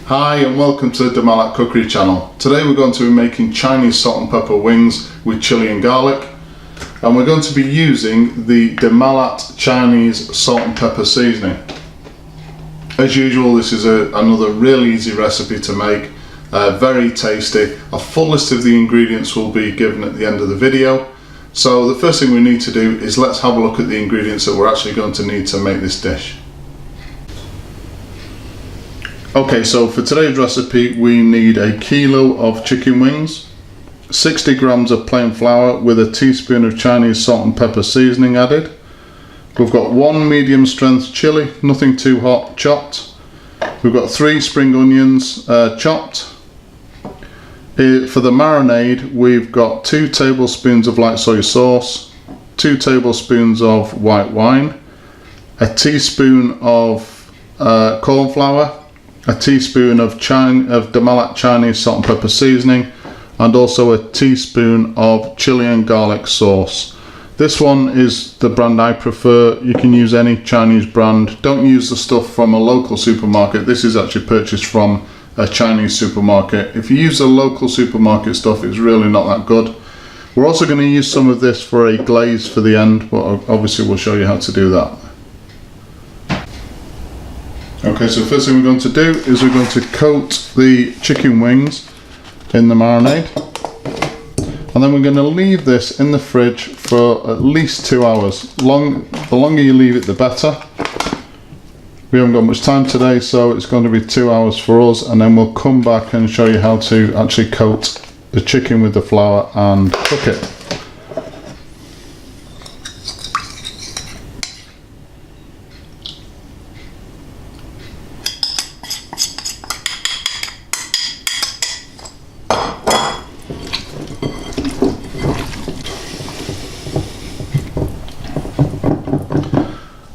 Hi and welcome to the Malat Cookery channel. Today we're going to be making Chinese salt and pepper wings with chili and garlic, and we're going to be using the Malat Chinese salt and pepper seasoning. As usual, this is another really easy recipe to make, very tasty. A full list of the ingredients will be given at the end of the video. So the first thing we need to do is let's have a look at the ingredients that we're actually going to need to make this dish. Okay, so for today's recipe we need a kilo of chicken wings, 60 grams of plain flour with a teaspoon of Chinese salt and pepper seasoning added. We've got 1 medium strength chili, nothing too hot, chopped. We've got 3 spring onions chopped. For the marinade we've got 2 tablespoons of light soy sauce, 2 tablespoons of white wine, a teaspoon of corn flour, a teaspoon of the Malat Chinese salt and pepper seasoning, and also a teaspoon of chili and garlic sauce. This one is the brand I prefer. You can use any Chinese brand. Don't use the stuff from a local supermarket. This is actually purchased from a Chinese supermarket. If you use the local supermarket stuff, it's really not that good. We're also going to use some of this for a glaze for the end, but obviously we'll show you how to do that. Okay, so the first thing we're going to do is we're going to coat the chicken wings in the marinade, and then we're going to leave this in the fridge for at least 2 hours. The longer you leave it, the better. We haven't got much time today, so it's going to be 2 hours for us, and then we'll come back and show you how to actually coat the chicken with the flour and cook it.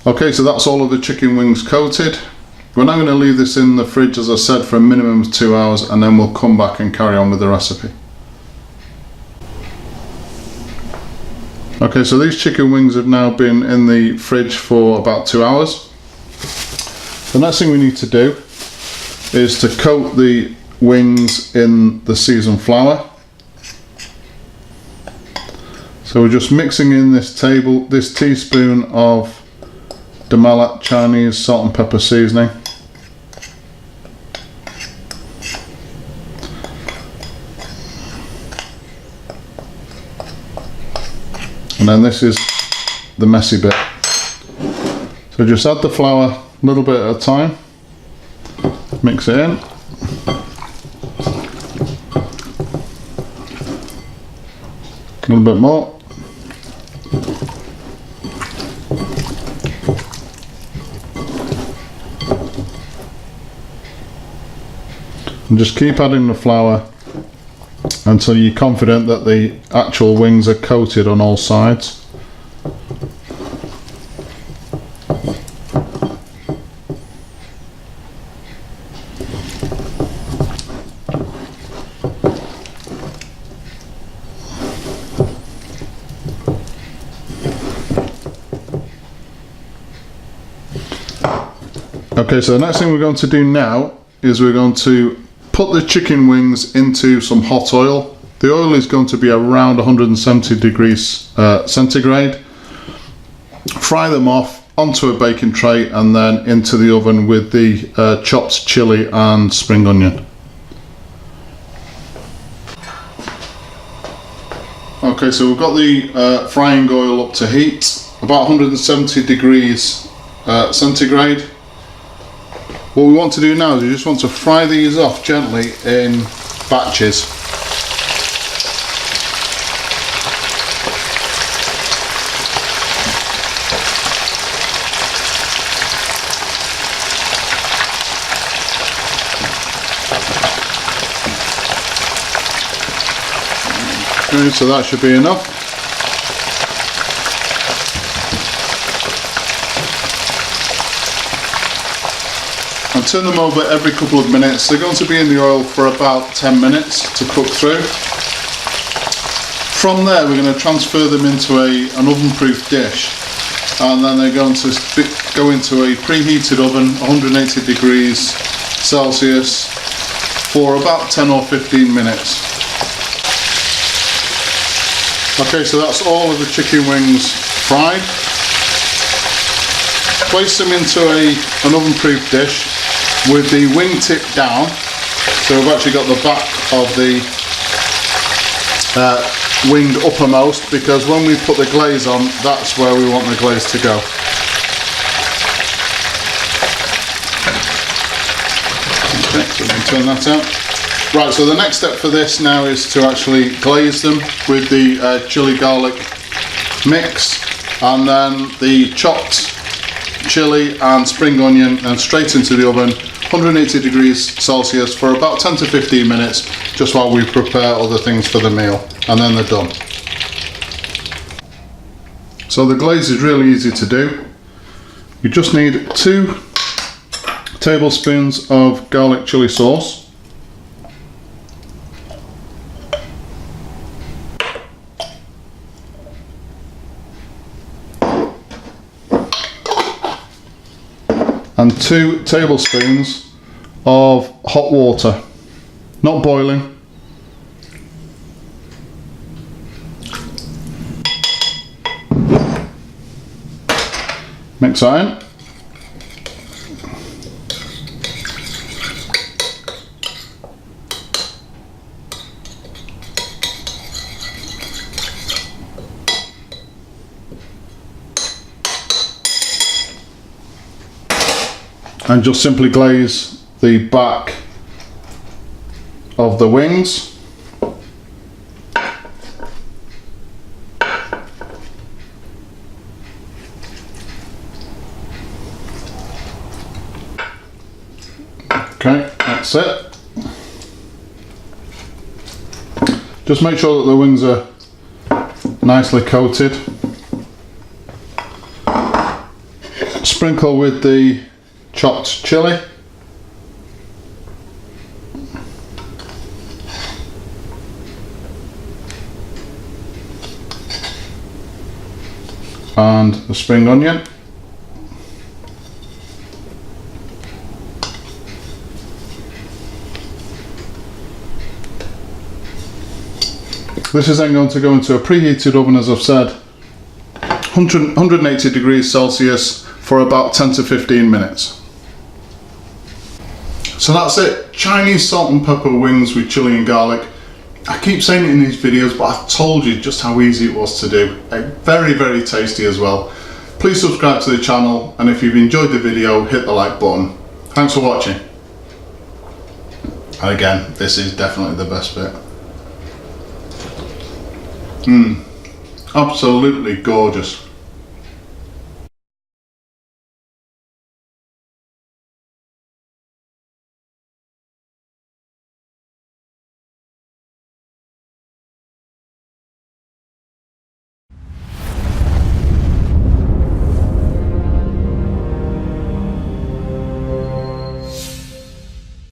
Okay, so that's all of the chicken wings coated. We're now going to leave this in the fridge, as I said, for a minimum of 2 hours, and then we'll come back and carry on with the recipe. Okay, so these chicken wings have now been in the fridge for about 2 hours. The next thing we need to do is to coat the wings in the seasoned flour. So we're just mixing in this teaspoon of the Malat Chinese salt and pepper seasoning. And then this is the messy bit. So just add the flour a little bit at a time, mix it in. A little bit more. And just keep adding the flour until you're confident that the actual wings are coated on all sides. Okay, so the next thing we're going to do now is we're going to put the chicken wings into some hot oil. The oil is going to be around 170 degrees centigrade. Fry them off onto a baking tray and then into the oven with the chopped chili and spring onion. Okay, so we've got the frying oil up to heat, about 170 degrees centigrade. What we want to do now is we just want to fry these off gently in batches. Okay, so that should be enough. And turn them over every couple of minutes. They're going to be in the oil for about 10 minutes to cook through. From there we're going to transfer them into an oven-proof dish, and then they're going to go into a preheated oven, 180 degrees, Celsius for about 10 or 15 minutes. Okay, so that's all of the chicken wings fried. Place them into an oven-proof dish with the wing tip down. So we've actually got the back of the wing uppermost, because when we put the glaze on, that's where we want the glaze to go. Okay, so we can turn that out. Right, so the next step for this now is to actually glaze them with the chili garlic mix, and then the chopped chili and spring onion, and straight into the oven, 180 degrees Celsius for about 10 to 15 minutes, just while we prepare other things for the meal, and then they're done. So the glaze is really easy to do. You just need 2 tablespoons of garlic chili sauce, and 2 tablespoons of hot water, not boiling. Mix that in. And just simply glaze the back of the wings. Okay, that's it. Just make sure that the wings are nicely coated. Sprinkle with the chopped chili. And the spring onion. This is then going to go into a preheated oven, as I've said, 180 degrees Celsius for about 10 to 15 minutes. So that's it, Chinese salt and pepper wings with chili and garlic. I keep saying it in these videos, but I've told you just how easy it was to do. Very, very tasty as well. Please subscribe to the channel, and if you've enjoyed the video, hit the like button. Thanks for watching. And again, this is definitely the best bit. Absolutely gorgeous.